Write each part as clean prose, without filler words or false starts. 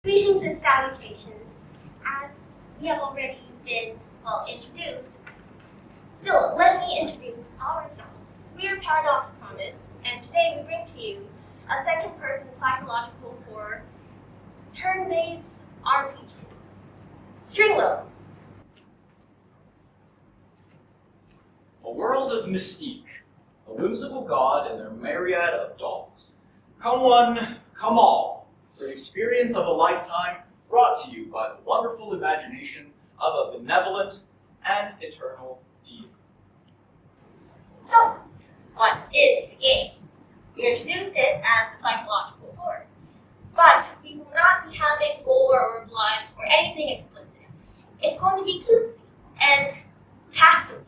Greetings and salutations. As we have already been introduced, still let me introduce ourselves. We are Paradox Promise, and today we bring to you a second-person psychological horror turn-based RPG. Stringwell. A world of mystique, a whimsical god and their myriad of dolls. Come one, come all, for the experience of a lifetime brought to you by the wonderful imagination of a benevolent and eternal deity. So, what is the game? We introduced it as a psychological horror, but we will not be having gore or blood or anything explicit. It's going to be cutesy and has to be.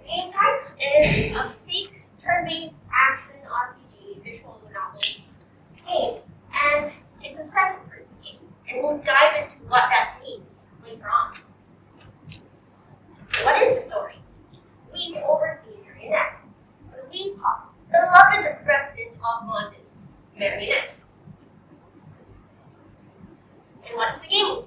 The game type is a fake turn-based action RPG visual novel game, and it's a second-person game, and we'll dive into what that means later on. What is the story? We oversee marionette, the lead pop, the beloved president of Monda's marionettes. And what is the game?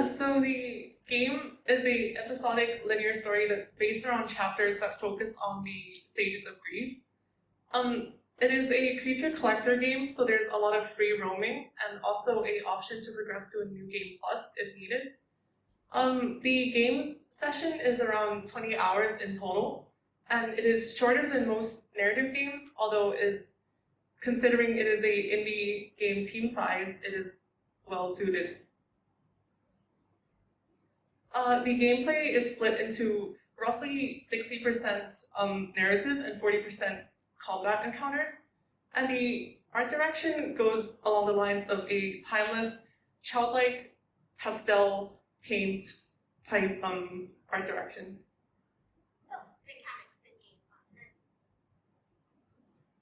So the game is a episodic linear story that's based around chapters that focus on the stages of grief. It is a creature collector game, so there's a lot of free roaming and also an option to progress to a new game plus if needed. The game session is around 20 hours in total, and it is shorter than most narrative games, although considering it is a indie game team size, it is well suited. The gameplay is split into roughly 60% narrative and 40% combat encounters, and the art direction goes along the lines of a timeless, childlike pastel paint type art direction.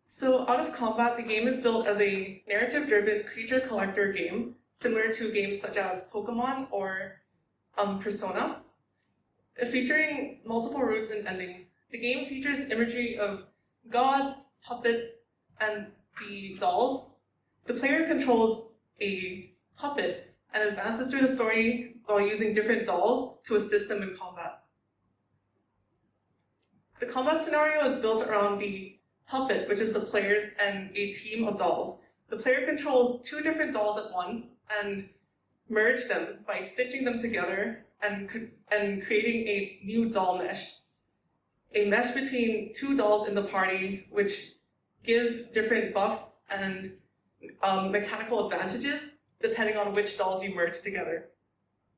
So out of combat, the game is built as a narrative-driven creature collector game, similar to games such as Pokemon or Persona. Featuring multiple routes and endings, the game features imagery of gods, puppets, and the dolls. The player controls a puppet and advances through the story while using different dolls to assist them in combat. The combat scenario is built around the puppet, which is the players, and a team of dolls. The player controls two different dolls at once and merge them by stitching them together and creating a new doll mesh. A mesh between two dolls in the party, which give different buffs and mechanical advantages depending on which dolls you merge together.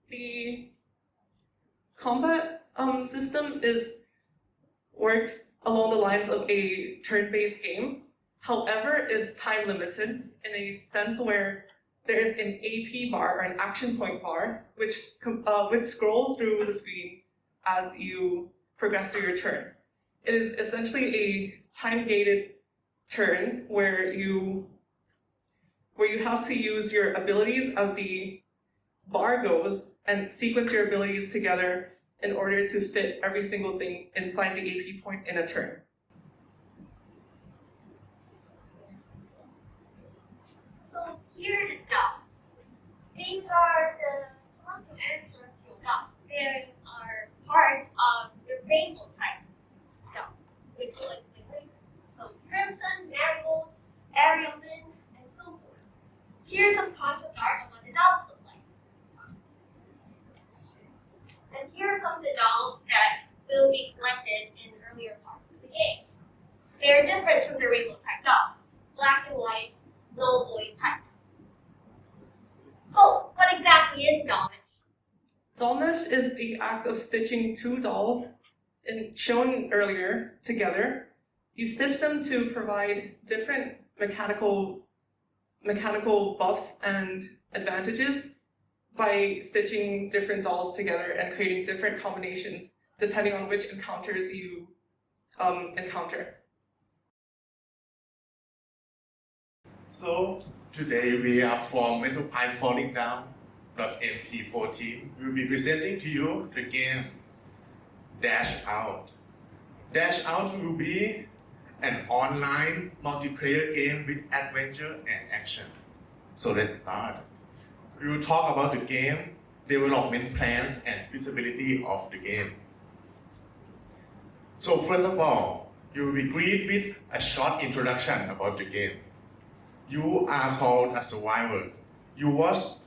The combat system works along the lines of a turn-based game, however, is time limited in a sense where there is an AP bar, or an action point bar, which scrolls through the screen as you progress through your turn. It is essentially a time-gated turn where you have to use your abilities as the bar goes and sequence your abilities together in order to fit every single thing inside the AP point in a turn. So here are the dots. These are the quantum terrestrial dots. They are part of the rainbow type dots, which will explain later. So crimson, marigold, Ariel Lynn, and so forth. Here's some concept art of what the dots look like. And here are some of the dolls that will be collected in earlier parts of the game. They are different from the rainbow type dolls, black and white, little boy types. So, what exactly is doll mesh? Doll mesh is the act of stitching two dolls, shown earlier, together. You stitch them to provide different mechanical buffs and advantages by stitching different dolls together and creating different combinations depending on which encounters you encounter. So today we are from Metal Pipe Falling Down .mp14. We will be presenting to you the game Dash Out. Dash Out will be an online multiplayer game with adventure and action. So let's start. We will talk about the game, development plans, and feasibility of the game. So first of all, you will be greeted with a short introduction about the game. You are called a survivor. You was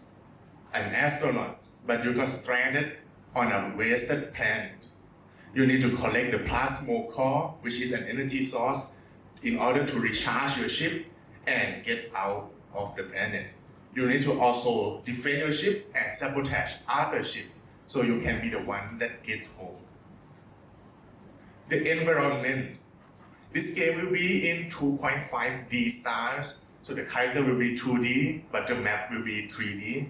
an astronaut, but you got stranded on a wasted planet. You need to collect the plasma core, which is an energy source, in order to recharge your ship and get out of the planet. You need to also defend your ship and sabotage other ships, so you can be the one that get home. The environment. This game will be in 2.5D styles, so the character will be 2D, but the map will be 3D.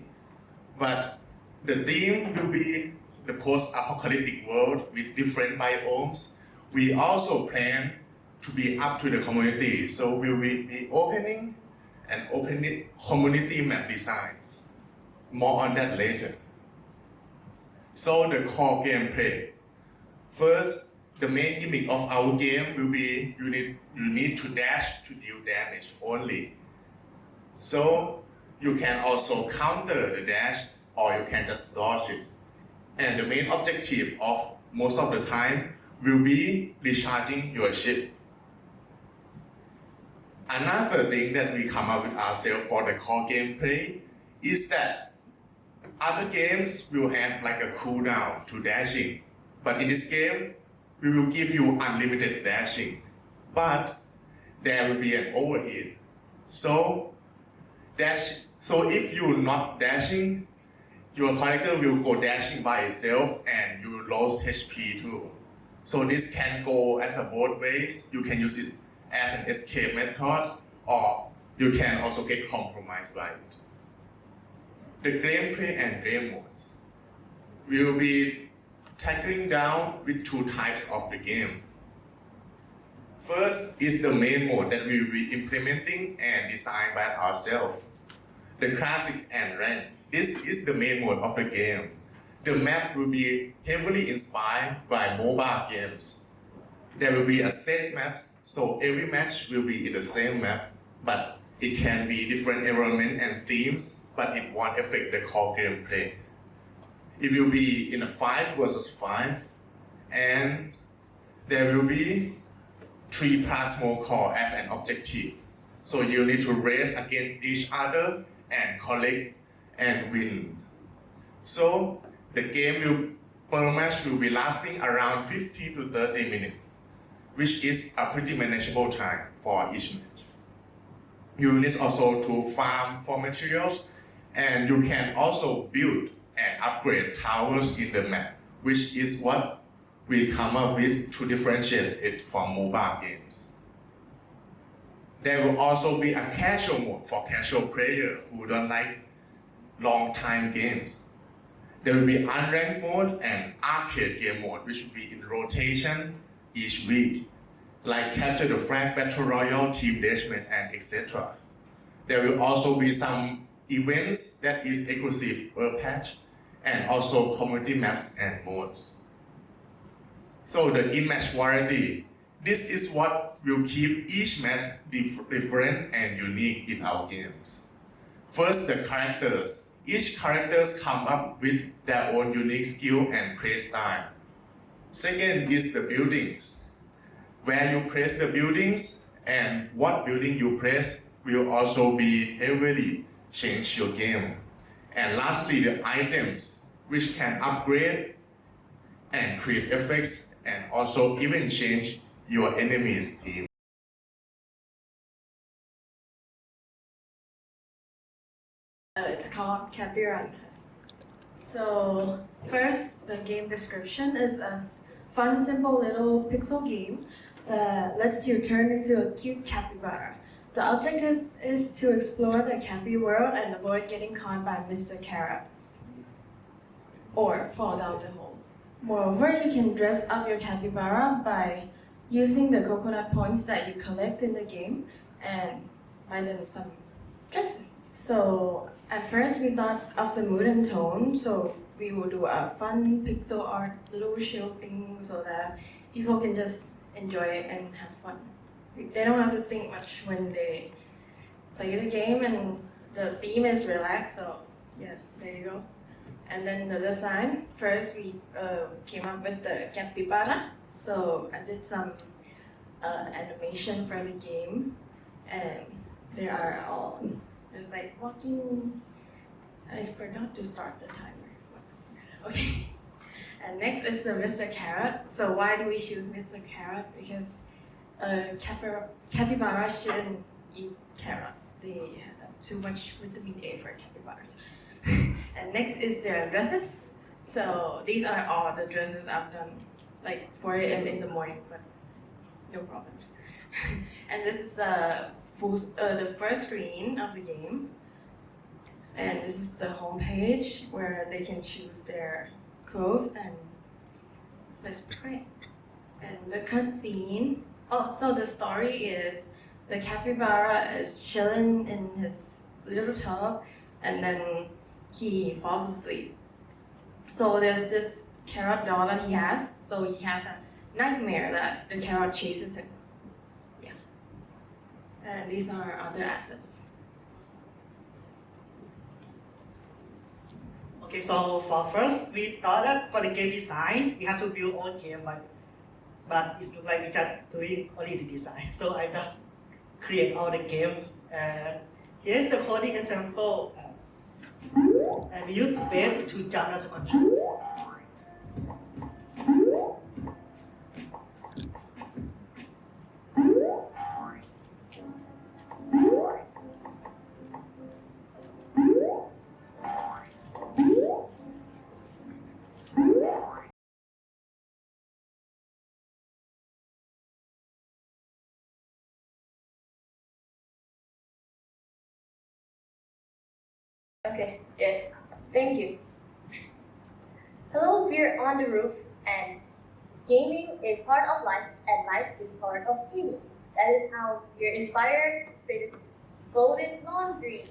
But the theme will be the post-apocalyptic world with different biomes. We also plan to be up to the community, so we will be opening and opening community map designs. More on that later. So the core gameplay. First, the main gimmick of our game will be you need to dash to deal damage only. So you can also counter the dash or you can just dodge it. And the main objective of most of the time will be recharging your ship. Another thing that we come up with ourselves for the core gameplay is that other games will have like a cooldown to dashing. But in this game, we will give you unlimited dashing. But there will be an overheat. So if you're not dashing, your character will go dashing by itself and you will lose HP too. So this can go as a both ways. You can use it as an escape method, or you can also get compromised by it. The gameplay and game modes. We will be tackling down with two types of the game. First is the main mode that we will be implementing and designed by ourselves. The classic and rank. This is the main mode of the game. The map will be heavily inspired by mobile games. There will be a set maps, so every match will be in the same map, but it can be different environment and themes, but it won't affect the core gameplay. It will be in a 5 versus 5, and there will be 3 plasma core as an objective. So you need to race against each other and collect and win. So the game per match will be lasting around 15 to 30 minutes, which is a pretty manageable time for each match. You need also to farm for materials, and you can also build and upgrade towers in the map, which is what we come up with to differentiate it from mobile games. There will also be a casual mode for casual players who don't like long time games. There will be unranked mode and arcade game mode, which will be in rotation each week, like capture the flag, battle royale, team deathmatch, and etc. There will also be some events that is exclusive per patch, and also community maps and modes. So the in-match variety. This is what will keep each match different and unique in our games. First, the characters. Each characters come up with their own unique skill and play style. Second is the buildings. Where you place the buildings and what building you place will also be heavily change your game. And lastly, the items, which can upgrade and create effects and also even change your enemy's team. It's called Capiran. So first, the game description is a fun, simple little pixel game that lets you turn into a cute capybara. The objective is to explore the cappy world and avoid getting caught by Mr. Carrot or fall down the hole. Moreover, you can dress up your capybara by using the coconut points that you collect in the game and buy them some dresses. So at first we thought of the mood and tone, so we will do a fun pixel art little shield thing so that people can just enjoy it and have fun. They don't have to think much when they play the game, and the theme is relaxed, so yeah, there you go. And then the design, first we came up with the capybara. So I did some animation for the game, and there are all, there's like walking, I forgot to start the timer. Okay. And next is the Mr. Carrot. So why do we choose Mr. Carrot? Because capybara shouldn't eat carrots. They have too much vitamin A for capybaras. And next is their dresses. So these are all the dresses I've done, like 4 a.m. in the morning, but no problems. And this is the first screen of the game. And this is the home page where they can choose their clothes and let's pray. And the cutscene. Oh, so the story is the capybara is chilling in his little tub, and then he falls asleep. So there's this carrot doll that he has. So he has a nightmare that the carrot chases him. Yeah. And these are other assets. Okay, so for first, we thought that for the game design, we have to build own game, but it looks like we just doing only the design. So I just create all the game. And here's the coding example. And we use space to jump as a control. Okay, yes, thank you. Hello, we're on the roof, and gaming is part of life, and life is part of gaming. That is how we're inspired to create this golden laundry.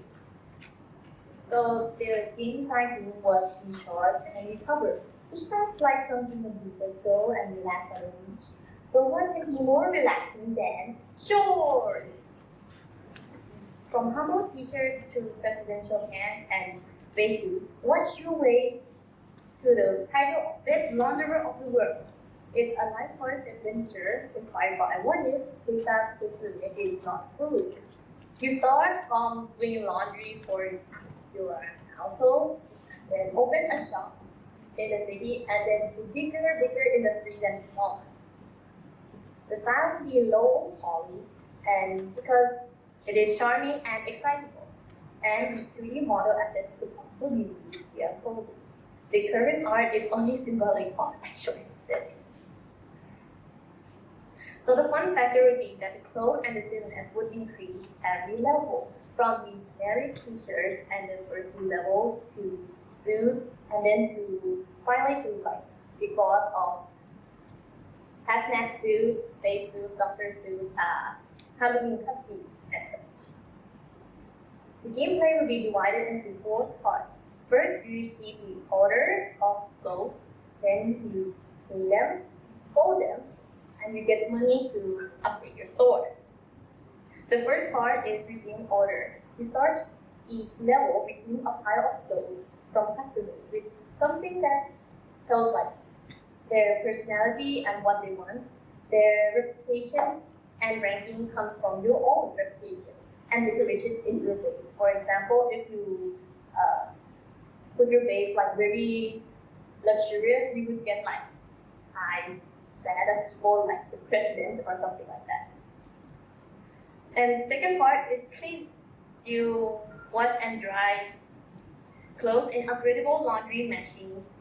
So the game design team was recharge and recover, which sounds like something that people just go and relax on the beach. So what can be more relaxing than chores? From humble t-shirts to presidential pants and spacesuits, what's your way to the title of Best Launderer of the World? It's a lighthearted adventure inspired by What If Pixar's Pursuit is Not Food. You start from doing laundry for your household, then open a shop in the city, and then to bigger industry than beyond. The style will be low poly, and because it is charming and excitable, and 3D model assets could also be used via coding. The current art is only symbolic of actual aesthetics. So the fun factor would be that the clothes and the silliness would increase every level, from the generic t-shirts and the first few levels to suits, and then to finally to like because of hazmat suit, space suit, doctor suit, Halloween costumes, and such. The gameplay will be divided into 4 parts. First, you receive the orders of clothes, then you clean them, fold them, and you get money to upgrade your store. The first part is receiving order. You start each level receiving a pile of clothes from customers with something that tells like their personality and what they want, their reputation, and ranking comes from your own reputation and decorations in your base. For example, if you put your base like very luxurious, you would get like high status people like the president or something like that. And the second part is clean. You wash and dry clothes in upgradable laundry machines.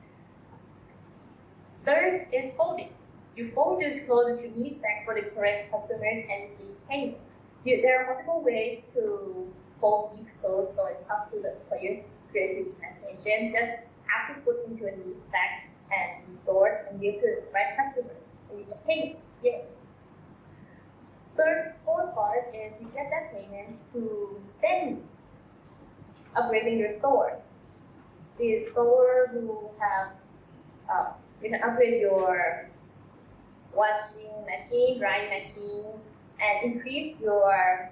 Third is folding. You fold these clothes into neat specs for the correct customers and receive payment. There are multiple ways to fold these clothes, so it's up to the player's creative imagination. Just have to put into a neat spec and sort and give to the right customer, and you get paid. Yeah. Fourth part is you get that payment to spend upgrading your store. The store will have you can upgrade your washing machine, drying machine, and increase your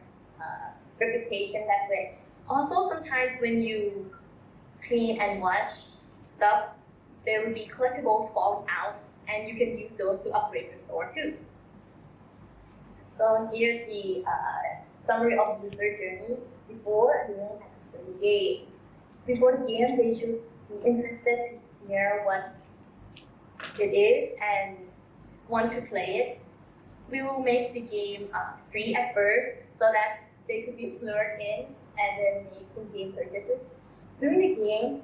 reputation that way. Also, sometimes when you clean and wash stuff, there will be collectibles falling out, and you can use those to upgrade your store too. So here's the summary of the user journey before the game. Before the game, they should be interested to hear what it is and want to play it. We will make the game free at first so that they could be lured in and then make in-game purchases. During the game,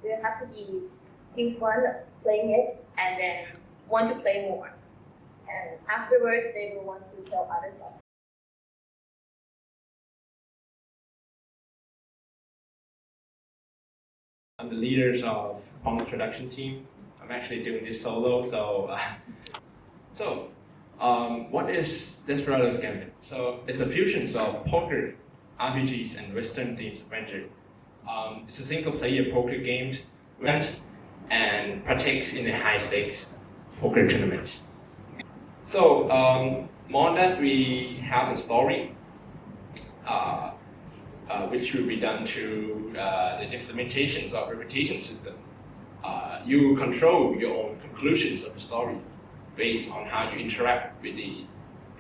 they have to be fun playing it and then want to play more. And afterwards, they will want to tell others about it. I'm the leaders of on the production team. I'm actually doing this solo, what is Desperado's Gambit? So it's a fusion of poker, RPGs, and Western themed adventure. It's a single-player poker game, runs and partakes in the high-stakes poker tournaments. So more than that, we have a story, which will be done through the implementations of a reputation system. You control your own conclusions of the story based on how you interact with the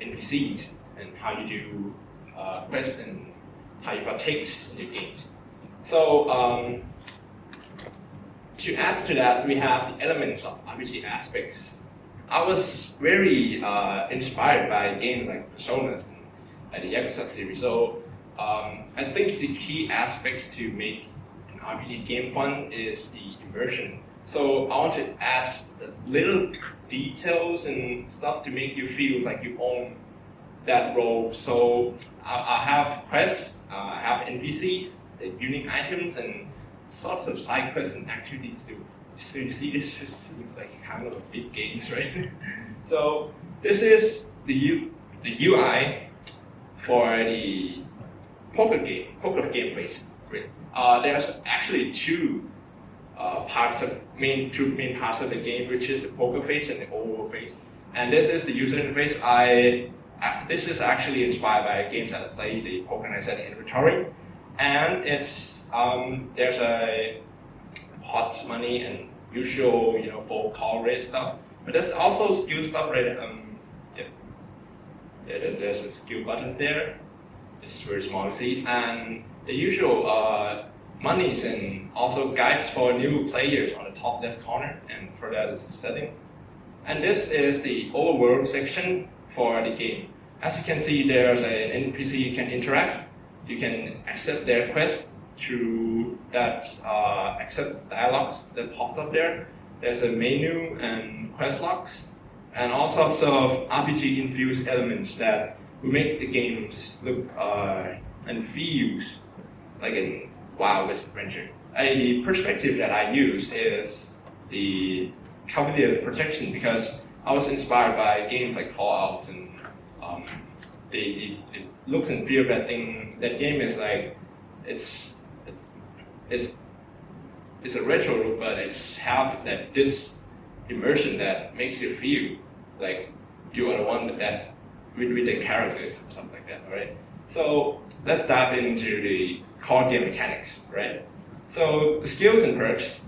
NPCs and how you do quests and how you partake in the games. So to add to that, we have the elements of RPG aspects. I was very inspired by games like Personas and the Yakuza series. So I think the key aspects to make an RPG game fun is the immersion. So I want to add the little details and stuff to make you feel like you own that role. So I have quests, I have NPCs, the unique items, and sorts of side quests and activities too. So you see, this seems like kind of a big game, right? So this is the UI for the poker game phase. There's actually two main parts of the game, which is the poker phase and the overall phase. And this is the user interface. This is actually inspired by games that I play, the Poker Nights at the Inventory. And it's there's a hot money and usual, full call rate stuff. But there's also skill stuff, right? There's a skill button there. It's very small to see, and the usual monies and also guides for new players on the top left corner, and for that is a setting. And this is the overworld section for the game. As you can see, there's an NPC you can interact. You can accept their quest through that accept dialogues that pops up there. There's a menu and quest logs, and all sorts of RPG infused elements that will make the games look and feel like a wild west adventure. The perspective that I use is the cognitive projection, because I was inspired by games like Fallout and the looks and feel of that thing. That game is like it's a retro look, but it's have that this immersion that makes you feel like you are the one that with the characters and stuff like that, right? So let's dive into the core game mechanics, right? So the skills and perks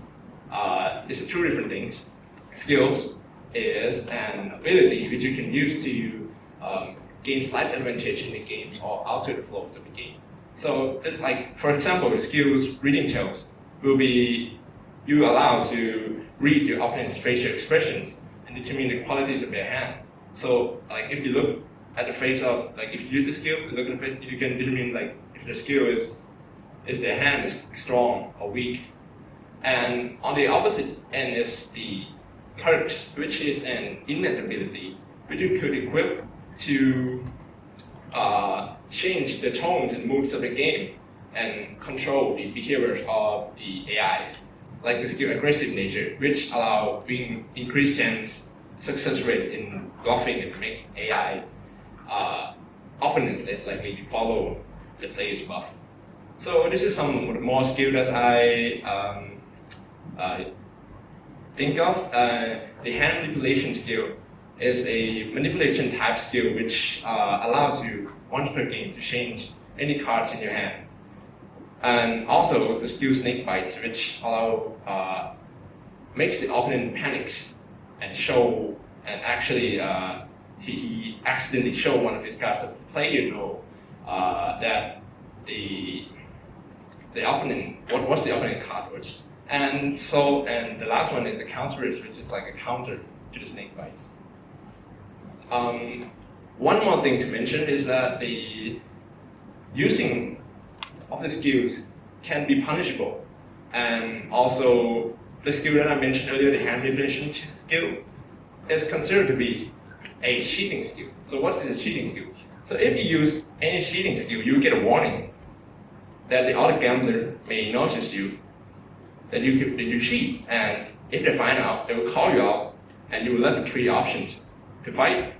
is two different things. Skills is an ability which you can use to gain slight advantage in the games or alter the flows of the game. So, like for example, the skills reading tales will be you allowed to read your opponent's facial expressions and determine the qualities of their hand. So, like if you look at the face of, like if you use the skill, look at the face, you can determine like if the skill is their hand is strong or weak. And on the opposite end is the perks, which is an innate ability which you could equip to change the tones and moods of the game and control the behaviors of the AIs, like the skill aggressive nature, which allow increased chance success rates in bluffing and make AI opponents less likely to follow, let's say, his bluff. So this is some more skill that I think of. The hand manipulation skill is a manipulation type skill which allows you once per game to change any cards in your hand And also the skill snake bites, which makes the opponent panics and actually he accidentally show one of his cards. So the player know that the opponent what's the opponent card was. And the last one is the counterers, which is like a counter to the snake bite. One more thing to mention is that the using of the skills can be punishable, and also the skill that I mentioned earlier, the hand manipulation skill, is considered to be a cheating skill. So what is a cheating skill? So if you use any cheating skill, you get a warning that the other gambler may notice you, that you cheat, and if they find out, they will call you out, and you will left with 3 options: to fight,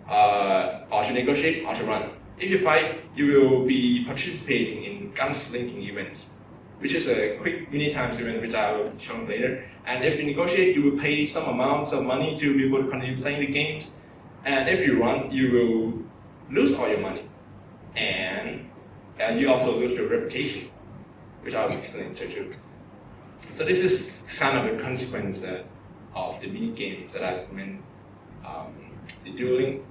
or to negotiate, or to run. If you fight, you will be participating in gunslinging events, which is a quick mini-times event which I will show later. And if you negotiate, you will pay some amounts of money to be able to continue playing the games. And if you run, you will lose all your money. And you also lose your reputation, which I will explain to you. So this is kind of a consequence of the mini-games that I recommend. The dueling.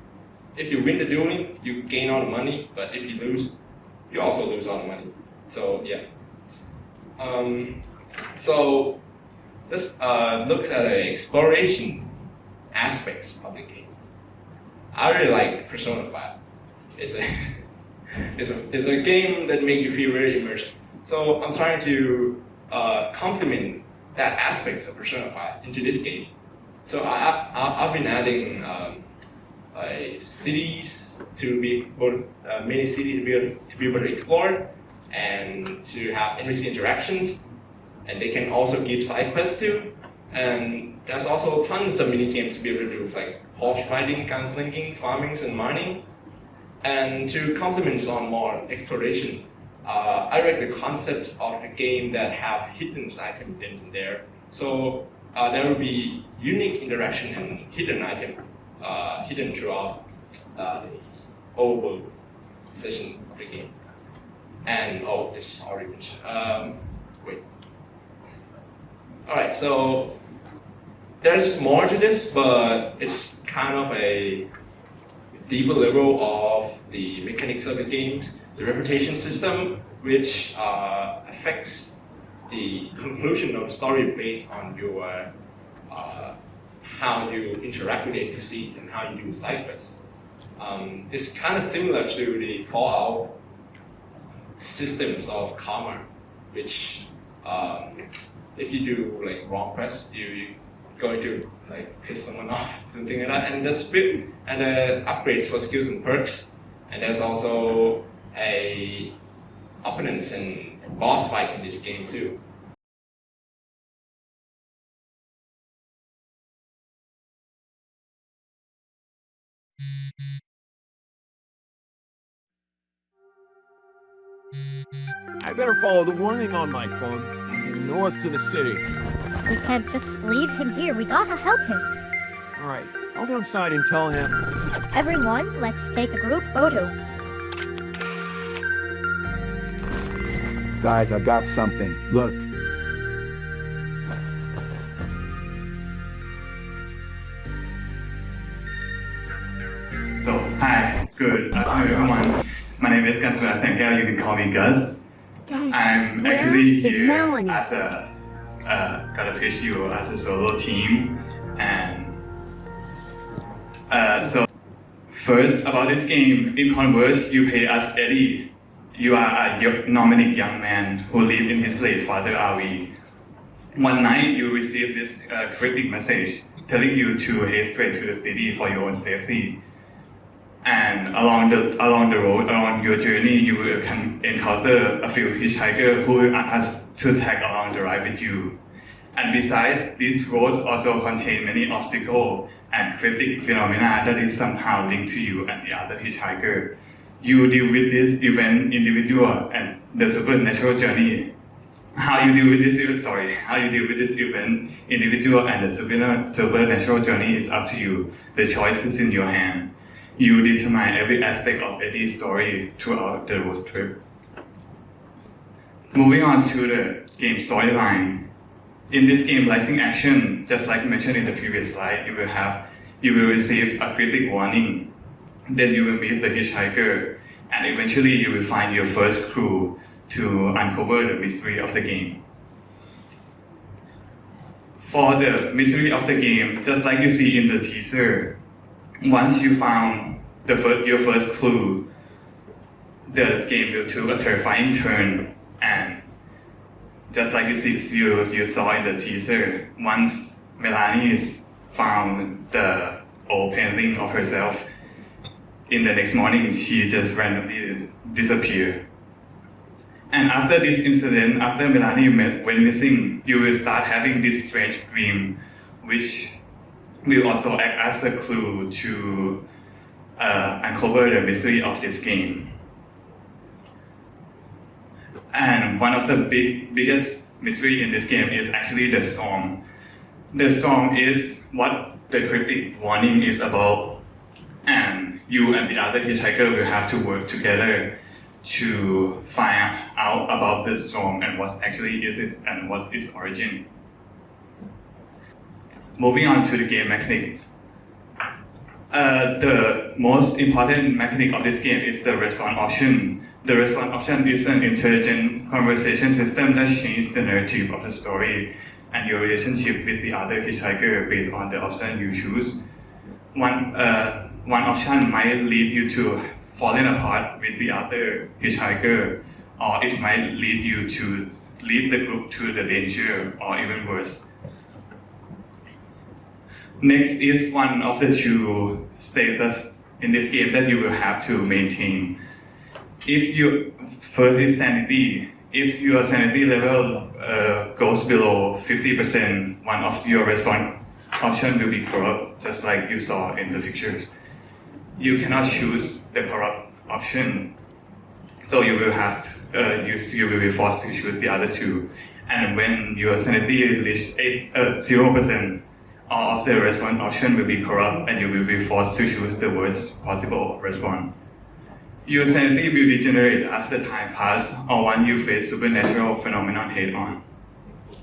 If you win the dueling, you gain all the money, but if you lose, you also lose all the money. So yeah. So this looks at the exploration aspects of the game. I really like Persona 5. It's a game that makes you feel very immersed. So I'm trying to complement that aspects of Persona 5 into this game. So I've been adding cities to be able, many cities to be able to explore, and to have NPC interactions, and they can also give side quests too. And there's also tons of mini games to be able to do, like horse riding, gunslinging, farming, and mining. And to complement on more exploration, I read the concepts of the game that have hidden items in there. So there will be unique interaction and hidden item hidden throughout the whole session of the game. And it's already mentioned. Wait. All right, so there's more to this, but it's kind of a deeper level of the mechanics of the game, the reputation system, which affects the conclusion of the story based on your how you interact with the NPCs and how you do side quests. It's kind of similar to the Fallout systems of karma, which if you do like wrong quests, you're going to like piss someone off, something like that. And the split and the upgrades for skills and perks, and there's also a opponents and boss fight in this game too. I better follow the warning on my phone and head north to the city. We can't just leave him here. We gotta help him. Alright, I'll go inside and tell him. Everyone, let's take a group photo. Guys, I've got something. Look. So, hi, good afternoon everyone. My name is Gus Sangel, you can call me Gus. Guys, I'm where actually is here Melanie? as gotta pitch you as a solo team. And so, first about this game, in Converge, you play as Eddie. You are a nomadic young man who lives in his late father RV. One night, you receive this cryptic message telling you to head straight to the city for your own safety. And along the road, along your journey, you will encounter a few hitchhikers who will ask to tag along the ride with you. And besides, these roads also contain many obstacles and cryptic phenomena that is somehow linked to you and the other hitchhiker. You deal with this event individual and the supernatural journey. How you deal with this event individual and the supernatural journey is up to you. The choice is in your hand. You determine every aspect of Eddie's story throughout the road trip. Moving on to the game storyline. In this game, Lightning Action, just like mentioned in the previous slide, you will receive a critic warning. Then you will meet the hitchhiker, and eventually you will find your first clue to uncover the mystery of the game. For the mystery of the game, just like you see in the teaser, once you found your first clue, the game will take a terrifying turn, and just like you saw in the teaser, once Melanie found the old painting of herself, in the next morning she just randomly disappeared. And after this incident, after Melanie went missing, you will start having this strange dream, which will also act as a clue to uncover the mystery of this game. And one of the biggest mystery in this game is actually the storm. The storm is what the cryptic warning is about, and you and the other hitchhiker will have to work together to find out about the storm and what actually is it and what its origin. Moving on to the game mechanics. The most important mechanic of this game is the respawn option. The respawn option is an intelligent conversation system that changes the narrative of the story and your relationship with the other hitchhiker based on the option you choose. One option might lead you to falling apart with the other hitchhiker, or it might lead you to lead the group to the danger, or even worse. Next is one of the two status in this game that you will have to maintain. First is sanity. If your sanity level goes below 50%, one of your response option will be corrupt, just like you saw in the pictures. You cannot choose the corrupt option, so you will you will be forced to choose the other two. And when your sanity reaches 0%, all of the response option will be corrupt, and you will be forced to choose the worst possible response. Your sanity will degenerate as the time passes, or when you face supernatural phenomenon head-on.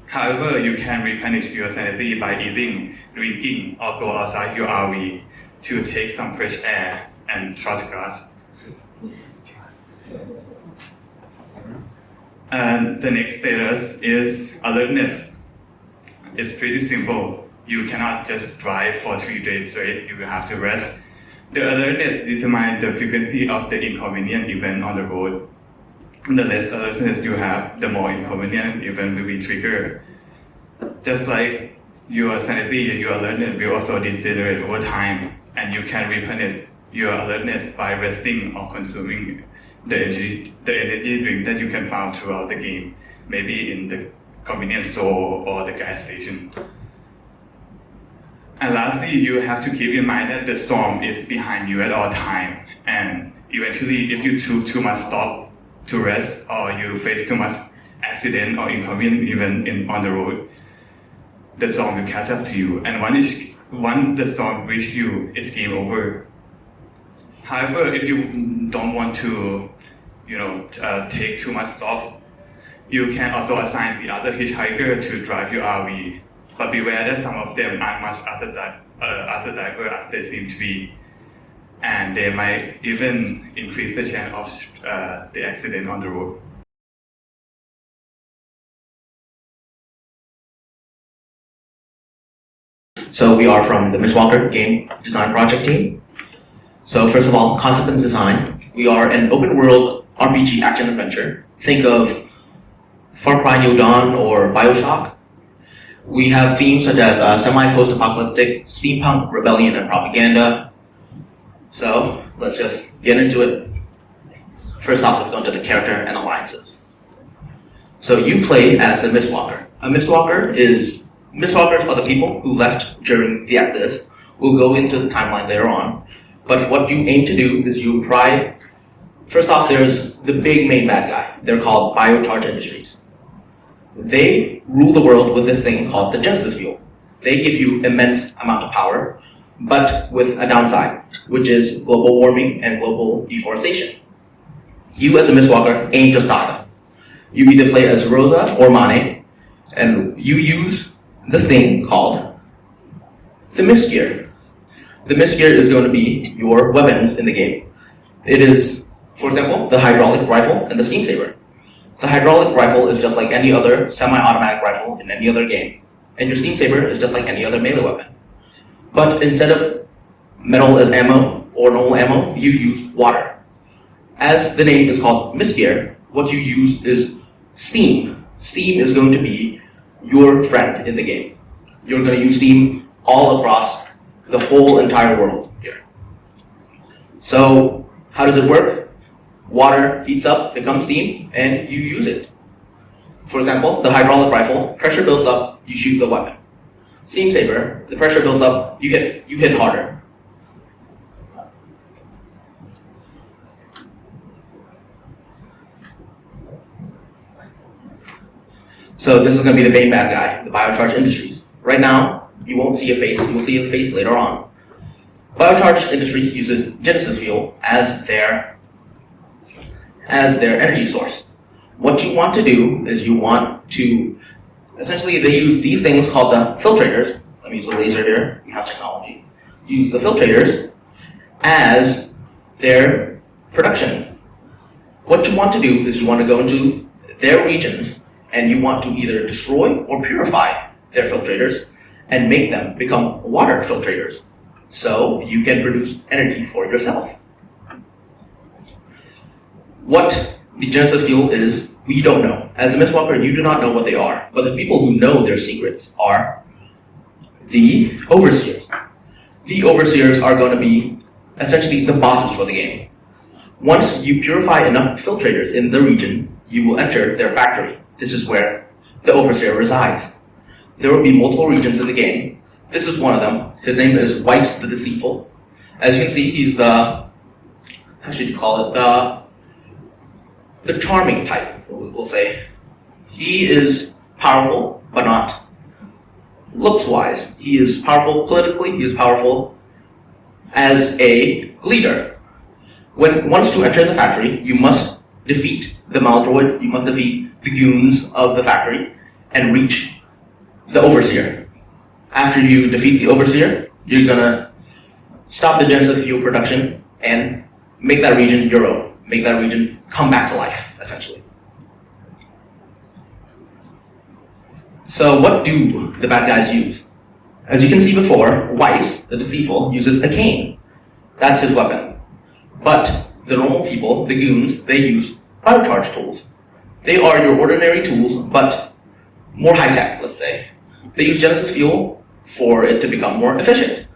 However, you can replenish your sanity by eating, drinking, or go outside your RV to take some fresh air and touch grass. And the next status is alertness. It's pretty simple. You cannot just drive for 3 days straight, you will have to rest. The alertness determines the frequency of the inconvenient event on the road. The less alertness you have, the more inconvenient event will be triggered. Just like your sanity and your alertness will also degenerate over time, and you can replenish your alertness by resting or consuming the energy drink that you can find throughout the game, maybe in the convenience store or the gas station. And lastly, you have to keep in mind that the storm is behind you at all times, and eventually if you took too much stop to rest, or you face too much accident or inconvenient event on the road, the storm will catch up to you, and once the storm reaches you, it's game over. However, if you don't want to take too much stop, you can also assign the other hitchhiker to drive your RV. But beware that some of them aren't much as driver as they seem to be, and they might even increase the chance of the accident on the road. So we are from the Miss Walker Game Design Project team. So first of all, concept and design. We are an open world RPG action adventure. Think of Far Cry New Dawn or Bioshock. We have themes such as semi-post-apocalyptic, steampunk, rebellion, and propaganda. So let's just get into it. First off, let's go into the character and alliances. So you play as a Mistwalker. A Mistwalkers are the people who left during the Exodus. We'll go into the timeline later on. But what you aim to do is you try... First off, there's the big main bad guy. They're called Biocharge Industries. They rule the world with this thing called the Genesis Fuel. They give you immense amount of power, but with a downside, which is global warming and global deforestation. You as a Mistwalker aim to stop them. You either play as Rosa or Mane, and you use this thing called the Mist Gear. The Mist Gear is going to be your weapons in the game. It is, for example, the hydraulic rifle and the steam saber. The hydraulic rifle is just like any other semi-automatic rifle in any other game, and your steam saber is just like any other melee weapon. But instead of metal as ammo or normal ammo, you use water. As the name is called Mist Gear, what you use is steam. Steam is going to be your friend in the game. You're going to use steam all across the whole entire world here. So, how does it work? Water heats up, becomes steam, and you use it. For example, the hydraulic rifle, pressure builds up, you shoot the weapon. Steam saber, the pressure builds up, you hit harder. So this is going to be the main bad guy, the Biocharge Industries. Right now, you won't see a face, you will see a face later on. Biocharge Industry uses Genesis fuel as their energy source. What you want to do is you want to, essentially they use these things called the filtrators. Let me use the laser here, we have technology. Use the filtrators as their production. What you want to do is you want to go into their regions and you want to either destroy or purify their filtrators and make them become water filtrators so you can produce energy for yourself. What the Genesis fuel is, we don't know. As a Mistwalker, you do not know what they are, but the people who know their secrets are the Overseers. The Overseers are going to be essentially the bosses for the game. Once you purify enough filtrators in the region, you will enter their factory. This is where the Overseer resides. There will be multiple regions in the game. This is one of them. His name is Weiss the Deceitful. As you can see, he's the, how should you call it, the charming type, we'll say. He is powerful, but not looks-wise. He is powerful politically, he is powerful as a leader. Once to enter the factory, you must defeat the Maladroids, you must defeat the goons of the factory, and reach the Overseer. After you defeat the Overseer, you're gonna stop the Genesis fuel production and make that region your own. Make that region come back to life, essentially. So what do the bad guys use? As you can see before, Weiss, the Deceitful, uses a cane. That's his weapon. But the normal people, the goons, they use biocharge tools. They are your ordinary tools, but more high-tech, let's say. They use Genesis fuel for it to become more efficient.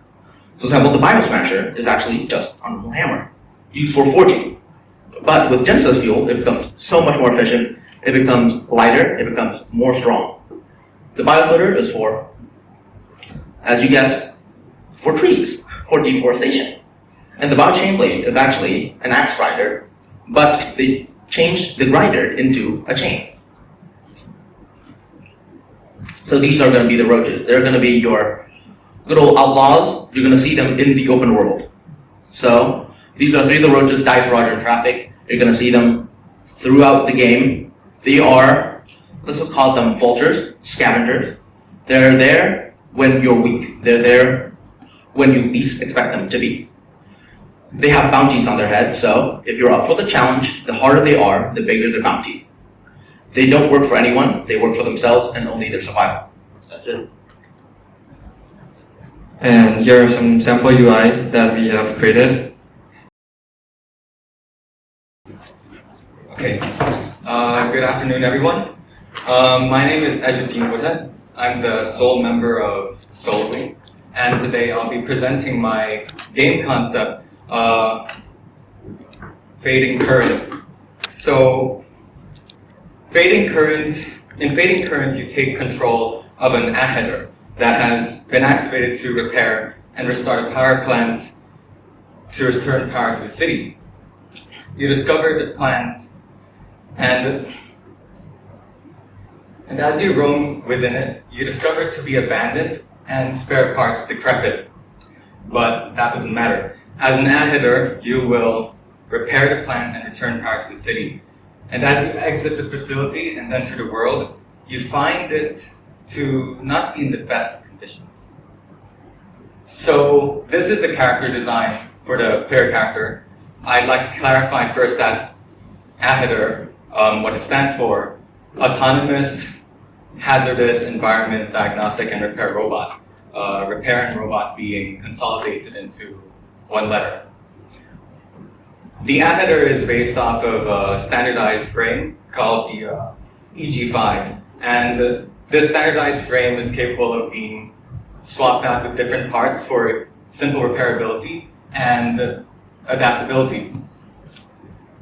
So, for example, the Bio Smasher is actually just a normal hammer, used for forging. But with Genesis fuel, it becomes so much more efficient, it becomes lighter, it becomes more strong. The Biosplitter is for, as you guessed, for trees, for deforestation. And the Biochain Blade is actually an axe grinder, but they changed the grinder into a chain. So these are going to be the roaches. They're going to be your little outlaws. You're going to see them in the open world. So these are 3 of the roaches, Dice, Roger, and Traffic. You're going to see them throughout the game. They are, let's call them vultures, scavengers. They're there when you're weak. They're there when you least expect them to be. They have bounties on their head, so if you're up for the challenge, the harder they are, the bigger the bounty. They don't work for anyone, they work for themselves and only their survival. That's it. And here are some sample UI that we have created. Okay, good afternoon everyone. My name is Ejuddin Woodhead. I'm the sole member of SolarWing, and today I'll be presenting my game concept, Fading Current. So, in Fading Current you take control of an A-header that has been activated to repair and restart a power plant to return power to the city. You discover the plant and as you roam within it, you discover it to be abandoned and spare parts decrepit. But that doesn't matter. As an A-header, you will repair the plant and return power to the city. And as you exit the facility and enter the world, you find it to not be in the best conditions. So this is the character design for the player character. I'd like to clarify first that AHEDR, what it stands for, Autonomous Hazardous Environment Diagnostic and Repair Robot. Repair and robot being consolidated into one letter. The AHEDR is based off of a standardized frame called the EG5, and this standardized frame is capable of being swapped out with different parts for simple repairability and adaptability.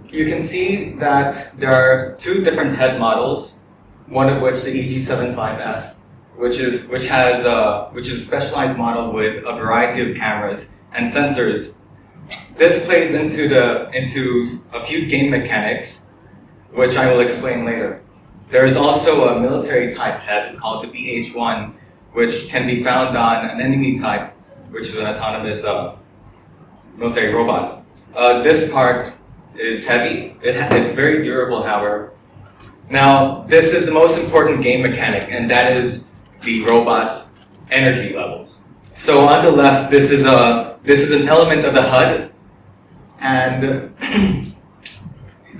You can see that there are two different head models, one of which the EG75S, which is a specialized model with a variety of cameras and sensors. This plays into a few game mechanics, which I will explain later. There is also a military type head called the BH1, which can be found on an enemy type, which is an autonomous military robot. This part is heavy. It's very durable, however. Now, this is the most important game mechanic, and that is the robot's energy levels. So on the left, this is an element of the HUD, and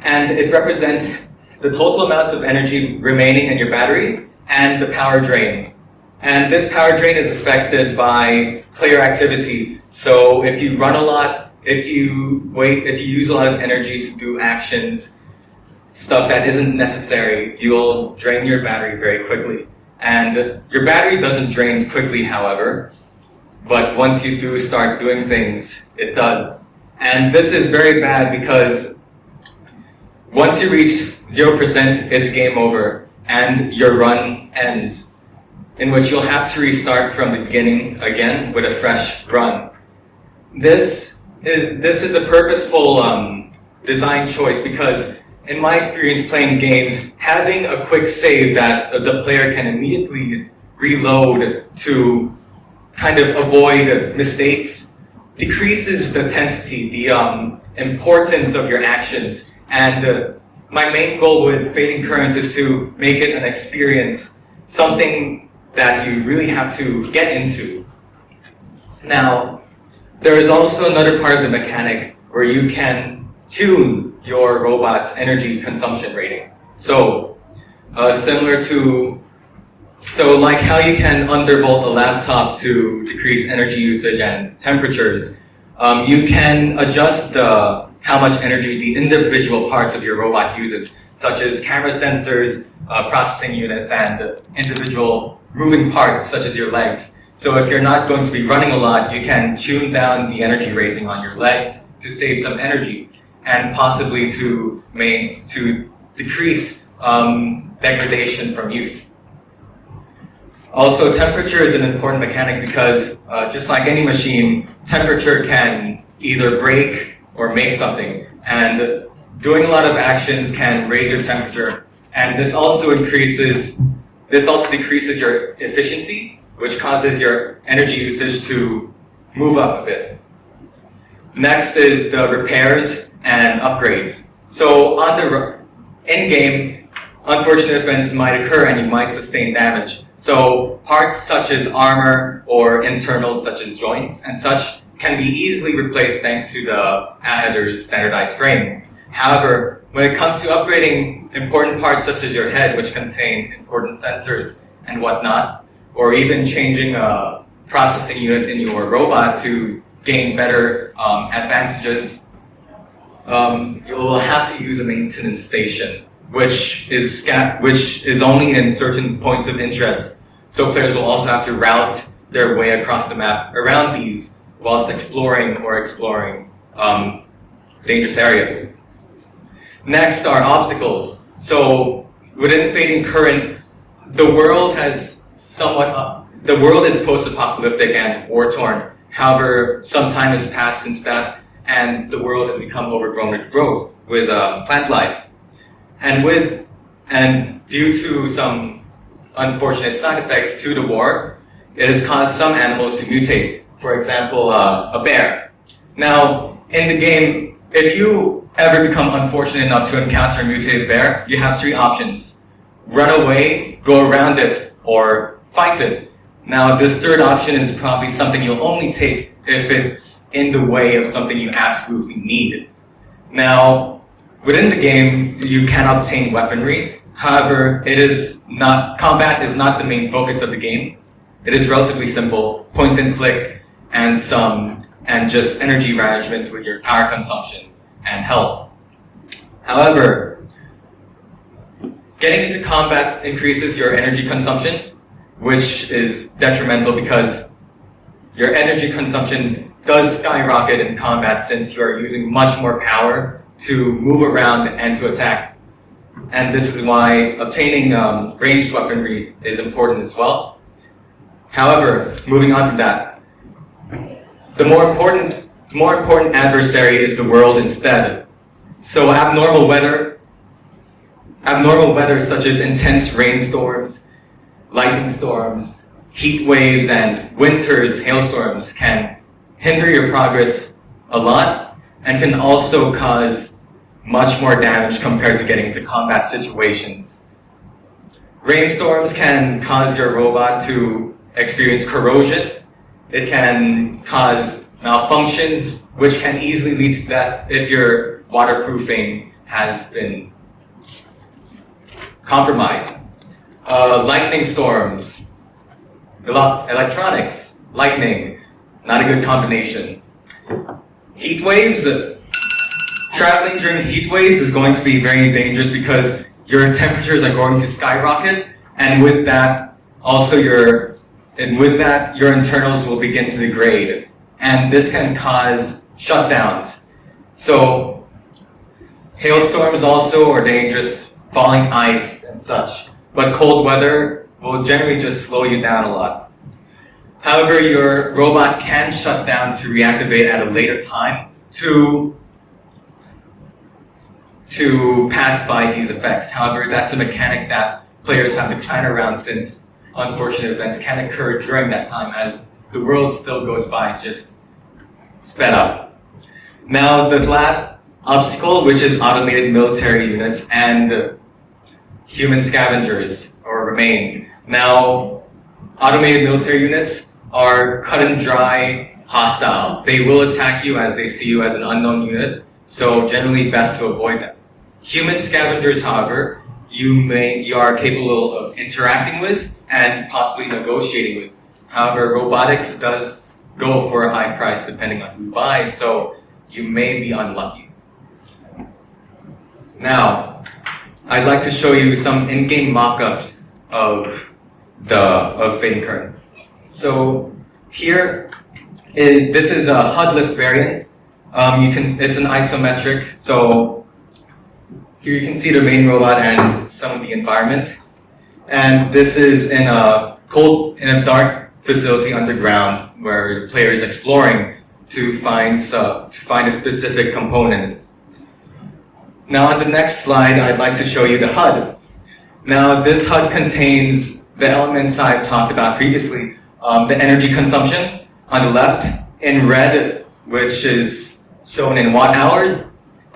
it represents the total amount of energy remaining in your battery and the power drain. And this power drain is affected by player activity. So if you run a lot, if you use a lot of energy to do actions, stuff that isn't necessary, you'll drain your battery very quickly. And your battery doesn't drain quickly, however, but once you do start doing things, it does. And this is very bad because once you reach 0%, it's game over and your run ends, in which you'll have to restart from the beginning again with a fresh run. This is a purposeful design choice because in my experience playing games, having a quick save that the player can immediately reload to kind of avoid mistakes decreases the intensity, the importance of your actions. And my main goal with Fading Current is to make it an experience, something that you really have to get into. Now, there is also another part of the mechanic where you can tune your robot's energy consumption rating. So, like how you can undervolt a laptop to decrease energy usage and temperatures, you can adjust how much energy the individual parts of your robot uses, such as camera sensors, processing units, and individual moving parts, such as your legs. So if you're not going to be running a lot, you can tune down the energy rating on your legs to save some energy, and possibly to decrease degradation from use. Also, temperature is an important mechanic because just like any machine, temperature can either break or make something. And doing a lot of actions can raise your temperature. And this also decreases your efficiency, which causes your energy usage to move up a bit. Next is the repairs and upgrades. So in-game, unfortunate events might occur and you might sustain damage. So parts such as armor or internals such as joints and such can be easily replaced thanks to the AHEDR's standardized frame. However, when it comes to upgrading important parts such as your head, which contain important sensors and whatnot, or even changing a processing unit in your robot to gain better advantages, you'll have to use a maintenance station, which is only in certain points of interest. So players will also have to route their way across the map around these whilst exploring dangerous areas. Next are obstacles. So within Fading Current, the world is post-apocalyptic and war-torn. However, some time has passed since that, and the world has become overgrown with growth, with plant life. And due to some unfortunate side effects to the war, it has caused some animals to mutate. For example, a bear. Now, in the game, if you ever become unfortunate enough to encounter a mutated bear, you have three options. Run away, go around it, or fight it. Now, this third option is probably something you'll only take if it's in the way of something you absolutely need. Now, within the game, you can obtain weaponry. However, combat is not the main focus of the game. It is relatively simple, point and click, and just energy management with your power consumption and health. However, getting into combat increases your energy consumption, which is detrimental because your energy consumption does skyrocket in combat since you are using much more power to move around and to attack. And this is why obtaining ranged weaponry is important as well. However, moving on from that, the more important adversary is the world instead. So abnormal weather such as intense rainstorms, lightning storms, heat waves, and winter's hailstorms can hinder your progress a lot and can also cause much more damage compared to getting into combat situations. Rainstorms can cause your robot to experience corrosion. It can cause malfunctions, which can easily lead to death if your waterproofing has been compromised. Lightning storms, electronics, lightning, not a good combination. Heat waves. Traveling during heat waves is going to be very dangerous because your temperatures are going to skyrocket, and with that, your internals will begin to degrade, and this can cause shutdowns. So, hailstorms also are dangerous, falling ice and such, but cold weather will generally just slow you down a lot. However, your robot can shut down to reactivate at a later time to pass by these effects. However, that's a mechanic that players have to plan around since unfortunate events can occur during that time as the world still goes by just sped up. Now, the last obstacle, which is automated military units and human scavengers or remains. Now, automated military units are cut and dry hostile. They will attack you as they see you as an unknown unit, so generally best to avoid them. Human scavengers, however, you are capable of interacting with and possibly negotiating with. However, robotics does go for a high price depending on who buys, so you may be unlucky. Now, I'd like to show you some in-game mock-ups of Fading Current. So here this is a HUD-less variant. It's an isometric, so here you can see the main robot and some of the environment. And this is in a dark facility underground where the player is exploring to find a specific component. Now on the next slide, I'd like to show you the HUD. Now this HUD contains the elements I've talked about previously. The energy consumption on the left in red, which is shown in watt hours.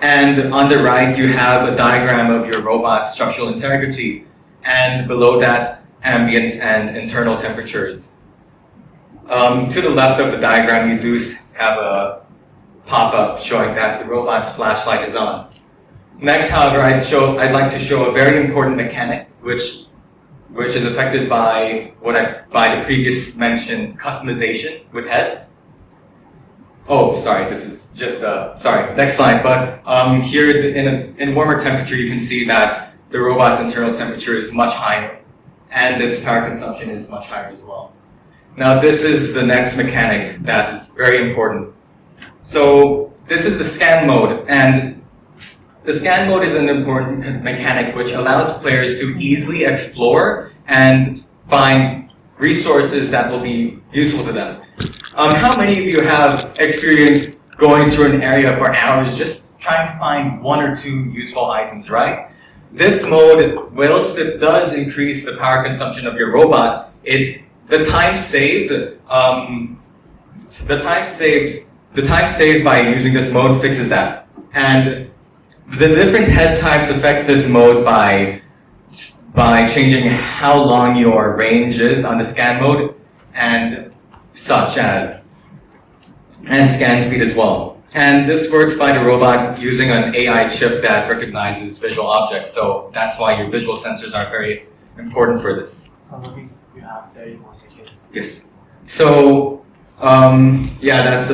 And on the right, you have a diagram of your robot's structural integrity. And below that, ambient and internal temperatures. To the left of the diagram, you do have a pop-up showing that the robot's flashlight is on. Next, however, I'd like to show a very important mechanic, which is affected by by the previous mentioned customization with heads. Oh, sorry, this is just next slide. But here in warmer temperature, you can see that the robot's internal temperature is much higher, and its power consumption is much higher as well. Now, this is the next mechanic that is very important. So this is the scan mode, and the scan mode is an important mechanic which allows players to easily explore and find resources that will be useful to them. How many of you have experienced going through an area for hours just trying to find one or two useful items, right? This mode, whilst it does increase the power consumption of your robot, the time saved by using this mode fixes that. And The different head types affects this mode by changing how long your range is on the scan mode and such as, and scan speed as well. And this works by the robot using an AI chip that recognizes visual objects. So that's why your visual sensors are very important for this. So you have 30 more seconds. Yes. So yeah, that's